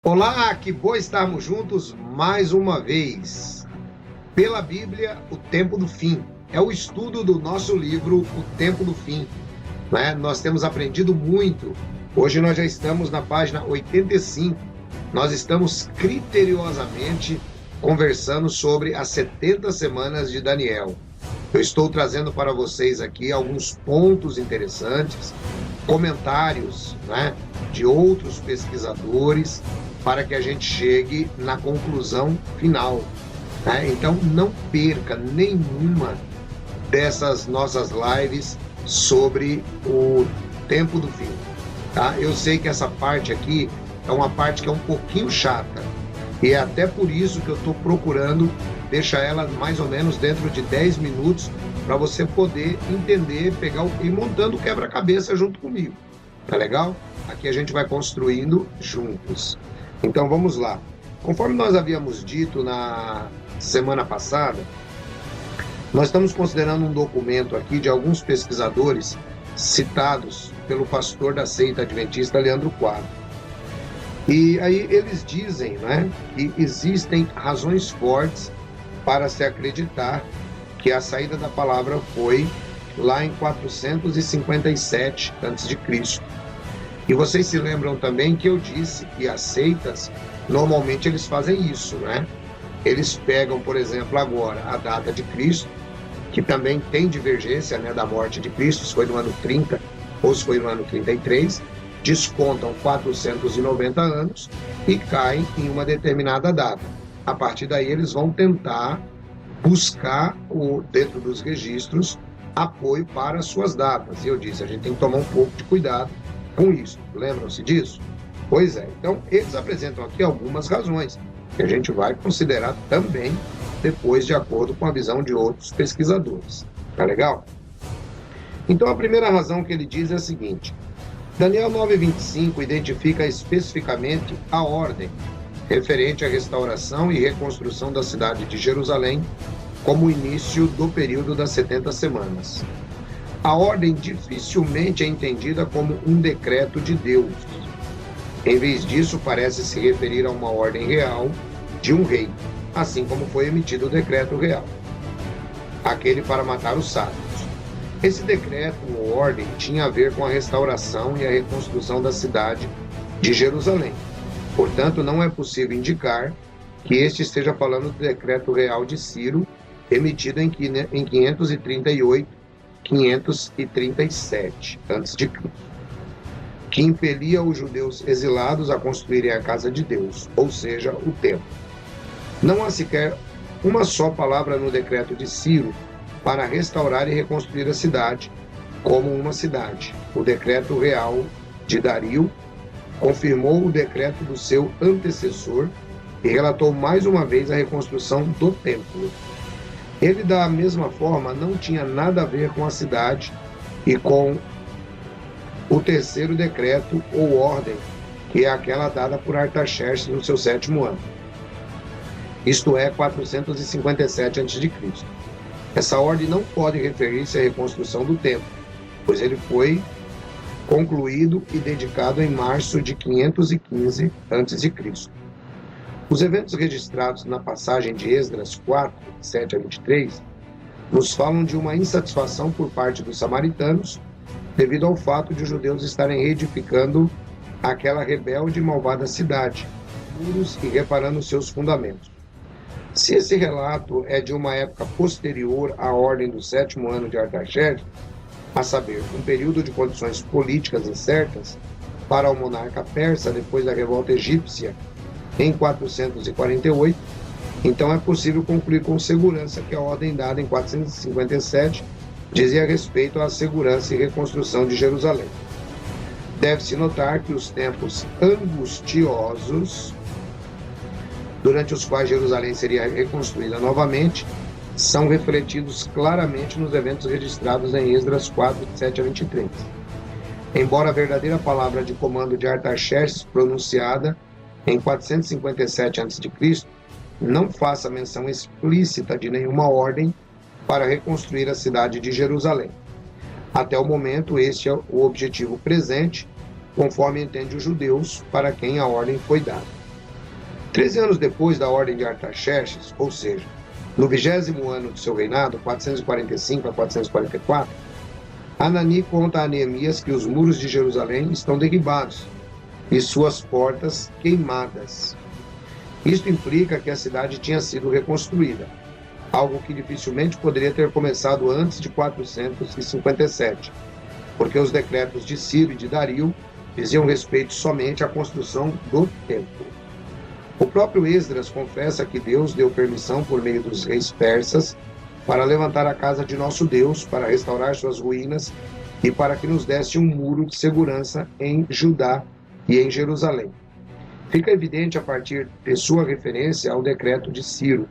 Olá, que bom estarmos juntos mais uma vez. Pela Bíblia, o tempo do fim. É o estudo do nosso livro, O Tempo do Fim. Né? Nós temos aprendido muito. Hoje nós já estamos na página 85. Nós estamos criteriosamente conversando sobre as 70 semanas de Daniel. Eu estou trazendo para vocês aqui alguns pontos interessantes, comentários, né, de outros pesquisadores, para que a gente chegue na conclusão final. Né? Então, não perca nenhuma dessas nossas lives sobre o tempo do fim. Tá? Eu sei que essa parte aqui é uma parte que é um pouquinho chata, e é até por isso que eu estou procurando deixar ela mais ou menos dentro de 10 minutos, para você poder entender, pegar e ir montando o quebra-cabeça junto comigo. Tá legal? Aqui a gente vai construindo juntos. Então vamos lá. Conforme nós havíamos dito na semana passada, nós estamos considerando um documento aqui de alguns pesquisadores citados pelo pastor da seita adventista Leandro Quadro. E aí eles dizem, né, que existem razões fortes para se acreditar que a saída da palavra foi lá em 457 a.C. E vocês se lembram também que eu disse que as seitas, normalmente eles fazem isso, né? Eles pegam, por exemplo, agora a data de Cristo, que também tem divergência, né, da morte de Cristo, se foi no ano 30 ou se foi no ano 33, descontam 490 anos e caem em uma determinada data. A partir daí eles vão tentar buscar, dentro dos registros, apoio para as suas datas. E eu disse, a gente tem que tomar um pouco de cuidado com isso. Lembram-se disso? Pois é. Então, eles apresentam aqui algumas razões que a gente vai considerar também depois, de acordo com a visão de outros pesquisadores. Tá legal? Então, a primeira razão que ele diz é a seguinte: Daniel 9:25 identifica especificamente a ordem referente à restauração e reconstrução da cidade de Jerusalém como o início do período das 70 semanas. A ordem dificilmente é entendida como um decreto de Deus. Em vez disso, parece se referir a uma ordem real de um rei, assim como foi emitido o decreto real, aquele para matar os sábios. Esse decreto ou ordem tinha a ver com a restauração e a reconstrução da cidade de Jerusalém. Portanto, não é possível indicar que este esteja falando do decreto real de Ciro, emitido em 537 a.C., que impelia os judeus exilados a construírem a casa de Deus, ou seja, o templo. Não há sequer uma só palavra no decreto de Ciro para restaurar e reconstruir a cidade como uma cidade. O decreto real de Dario confirmou o decreto do seu antecessor e relatou mais uma vez a reconstrução do templo. Ele, da mesma forma, não tinha nada a ver com a cidade e com o terceiro decreto ou ordem, que é aquela dada por Artaxerxes no seu 7º ano. Isto é, 457 a.C. Essa ordem não pode referir-se à reconstrução do templo, pois ele foi concluído e dedicado em março de 515 a.C. Os eventos registrados na passagem de Esdras 4, 7 a 23, nos falam de uma insatisfação por parte dos samaritanos devido ao fato de os judeus estarem reedificando aquela rebelde e malvada cidade, muros e reparando seus fundamentos. Se esse relato é de uma época posterior à ordem do 7º ano de Artaxerxes, a saber, um período de condições políticas incertas para o monarca persa depois da revolta egípcia em 448, então é possível concluir com segurança que a ordem dada em 457 dizia respeito à segurança e reconstrução de Jerusalém. Deve-se notar que os tempos angustiosos, durante os quais Jerusalém seria reconstruída novamente, são refletidos claramente nos eventos registrados em Esdras 4, 7 a 23. Embora a verdadeira palavra de comando de Artaxerxes pronunciada em 457 a.C., não faça menção explícita de nenhuma ordem para reconstruir a cidade de Jerusalém. Até o momento, este é o objetivo presente, conforme entende os judeus, para quem a ordem foi dada. 13 anos depois da ordem de Artaxerxes, ou seja, no 20º ano de seu reinado, 445 a 444, Anani conta a Neemias que os muros de Jerusalém estão derribados e suas portas queimadas. Isto implica que a cidade tinha sido reconstruída, algo que dificilmente poderia ter começado antes de 457, porque os decretos de Ciro e de Dario diziam respeito somente à construção do templo. O próprio Esdras confessa que Deus deu permissão por meio dos reis persas para levantar a casa de nosso Deus, para restaurar suas ruínas e para que nos desse um muro de segurança em Judá e em Jerusalém. Fica evidente a partir de sua referência ao decreto de Ciro,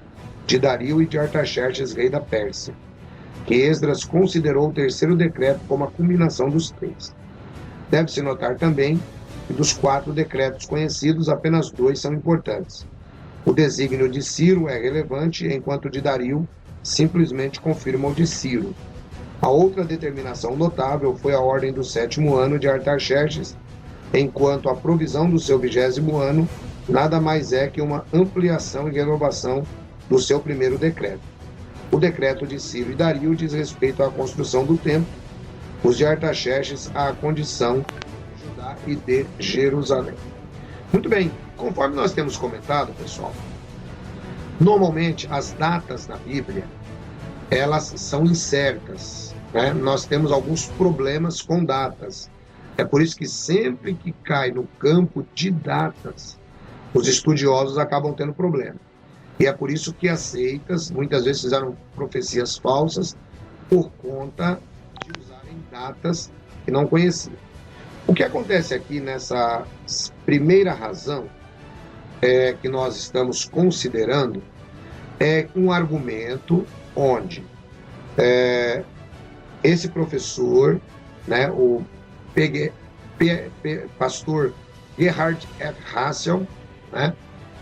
de Dario e de Artaxerxes, rei da Pérsia, que Esdras considerou o terceiro decreto como a culminação dos três. Deve-se notar também que dos 4 decretos conhecidos, apenas 2 são importantes. O desígnio de Ciro é relevante, enquanto o de Dario simplesmente confirma o de Ciro. A outra determinação notável foi a ordem do 7º ano de Artaxerxes, enquanto a provisão do seu 20º ano nada mais é que uma ampliação e renovação do seu primeiro decreto. O decreto de Ciro e Dario diz respeito à construção do templo, os de Artaxerxes à condição de Judá e de Jerusalém. Muito bem, conforme nós temos comentado, pessoal, normalmente as datas na Bíblia, elas são incertas, né? Nós temos alguns problemas com datas. É por isso que sempre que cai no campo de datas, os estudiosos acabam tendo problema. E é por isso que as seitas muitas vezes fizeram profecias falsas por conta de usarem datas que não conheciam. O que acontece aqui nessa primeira razão que nós estamos considerando é um argumento onde esse professor, né, o pastor Gerhard F. Hassel, né,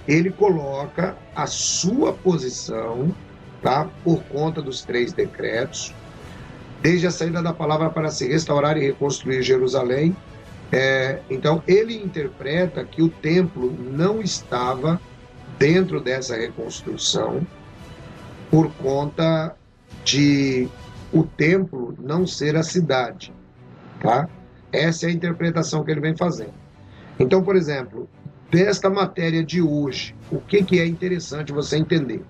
ele coloca a sua posição, tá, por conta dos 3 decretos, desde a saída da palavra para se restaurar e reconstruir Jerusalém. Então, ele interpreta que o templo não estava dentro dessa reconstrução por conta de o templo não ser a cidade, tá? Essa é a interpretação que ele vem fazendo. Então, por exemplo, desta matéria de hoje, o que é interessante você entender?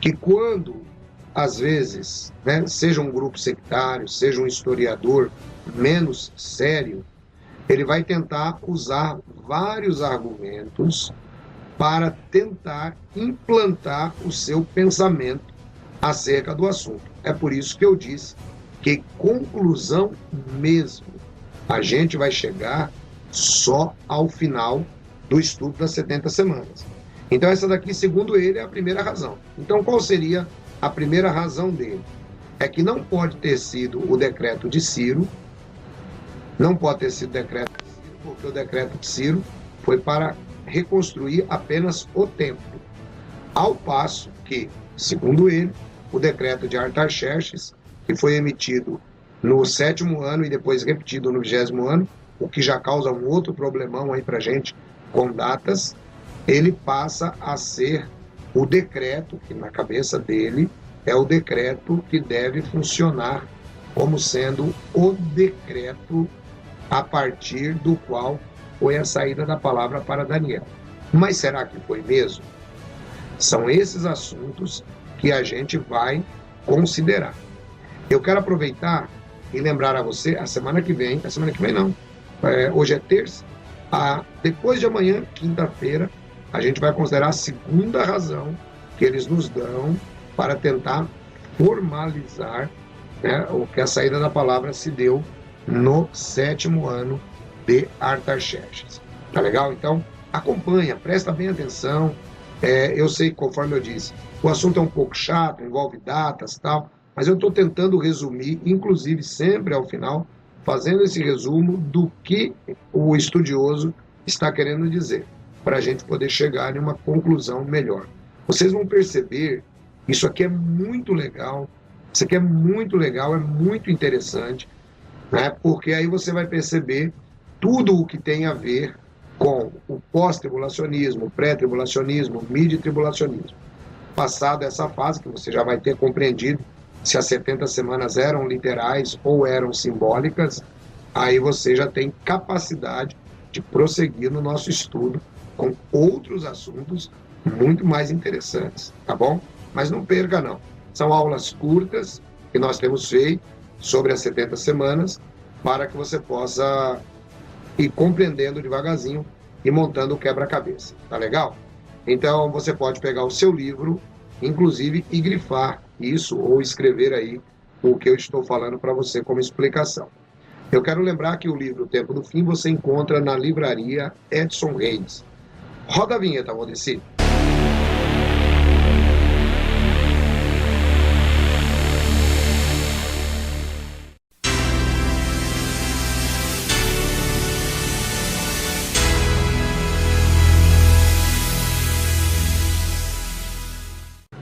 Que quando, às vezes, né, seja um grupo sectário, seja um historiador menos sério, ele vai tentar usar vários argumentos para tentar implantar o seu pensamento acerca do assunto. É por isso que eu disse que conclusão mesmo a gente vai chegar só ao final do estudo das 70 semanas. Então essa daqui, segundo ele, é a primeira razão. Então qual seria a primeira razão dele? É que não pode ter sido o decreto de Ciro, não pode ter sido o decreto de Ciro, porque o decreto de Ciro foi para reconstruir apenas o templo. Ao passo que, segundo ele, o decreto de Artaxerxes, que foi emitido no 7º ano e depois repetido no 20º ano, o que já causa um outro problemão aí para a gente com datas, ele passa a ser o decreto, que na cabeça dele é o decreto que deve funcionar como sendo o decreto a partir do qual foi a saída da palavra para Daniel. Mas será que foi mesmo? São esses assuntos que a gente vai considerar. Eu quero aproveitar e lembrar a você, a semana que vem não, hoje é terça, depois de amanhã, quinta-feira, a gente vai considerar a segunda razão que eles nos dão para tentar formalizar, né, o que a saída da palavra se deu no 7º ano de Artaxerxes. Tá legal? Então, acompanha, presta bem atenção. Eu sei que, conforme eu disse, o assunto é um pouco chato, envolve datas e tal, mas eu estou tentando resumir, inclusive sempre ao final, fazendo esse resumo do que o estudioso está querendo dizer, para a gente poder chegar em uma conclusão melhor. Vocês vão perceber, isso aqui é muito legal, é muito interessante, né? Porque aí você vai perceber tudo o que tem a ver com o pós-tribulacionismo, pré-tribulacionismo, mid-tribulacionismo. Passada essa fase, que você já vai ter compreendido se as 70 semanas eram literais ou eram simbólicas, aí você já tem capacidade de prosseguir no nosso estudo com outros assuntos muito mais interessantes, tá bom? Mas não perca não, são aulas curtas que nós temos feito sobre as 70 semanas para que você possa ir compreendendo devagarzinho e montando o quebra-cabeça, tá legal? Então você pode pegar o seu livro, inclusive, e grifar isso ou escrever aí o que eu estou falando para você como explicação. Eu quero lembrar que o livro O Tempo do Fim você encontra na livraria Edson Reis. Roda a vinheta, Valdeci.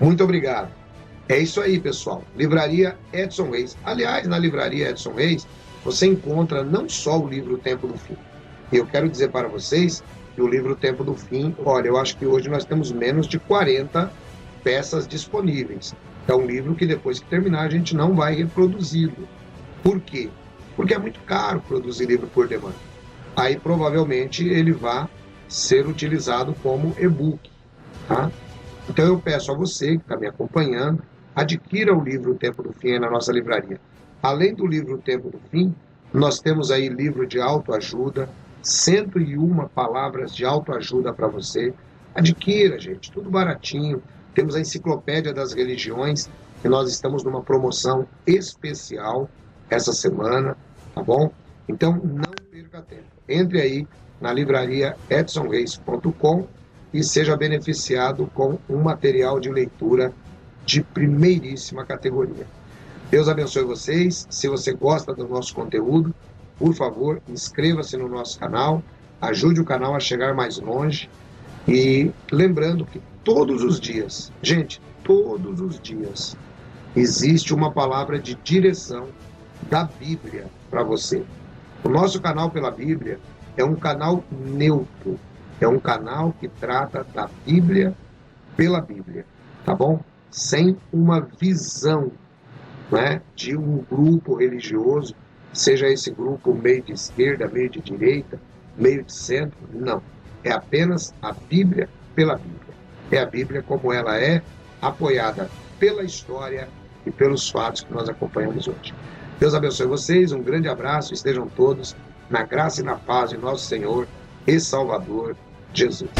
Muito obrigado. É isso aí, pessoal. Livraria Edson Reis. Aliás, na livraria Edson Reis, você encontra não só o livro O Tempo do Fim. E eu quero dizer para vocês que o livro O Tempo do Fim, olha, eu acho que hoje nós temos menos de 40 peças disponíveis. É um livro que depois que terminar a gente não vai reproduzi-lo. Por quê? Porque é muito caro produzir livro por demanda. Aí provavelmente ele vai ser utilizado como e-book, tá? Então eu peço a você que está me acompanhando, adquira o livro O Tempo do Fim aí na nossa livraria. Além do livro O Tempo do Fim, nós temos aí livro de autoajuda, 101 palavras de autoajuda para você. Adquira, gente, tudo baratinho. Temos a Enciclopédia das Religiões, que nós estamos numa promoção especial essa semana, tá bom? Então não perca tempo. Entre aí na livraria edsonreis.com e seja beneficiado com um material de leitura de primeiríssima categoria. Deus abençoe vocês. Se você gosta do nosso conteúdo, por favor, inscreva-se no nosso canal, ajude o canal a chegar mais longe. E lembrando que todos os dias, gente, todos os dias, existe uma palavra de direção da Bíblia para você. O nosso canal pela Bíblia é um canal neutro. É um canal que trata da Bíblia pela Bíblia, tá bom? Sem uma visão, né, de um grupo religioso, seja esse grupo meio de esquerda, meio de direita, meio de centro, não. É apenas a Bíblia pela Bíblia. É a Bíblia como ela é, apoiada pela história e pelos fatos que nós acompanhamos hoje. Deus abençoe vocês, um grande abraço, estejam todos na graça e na paz de nosso Senhor e Salvador Jesus.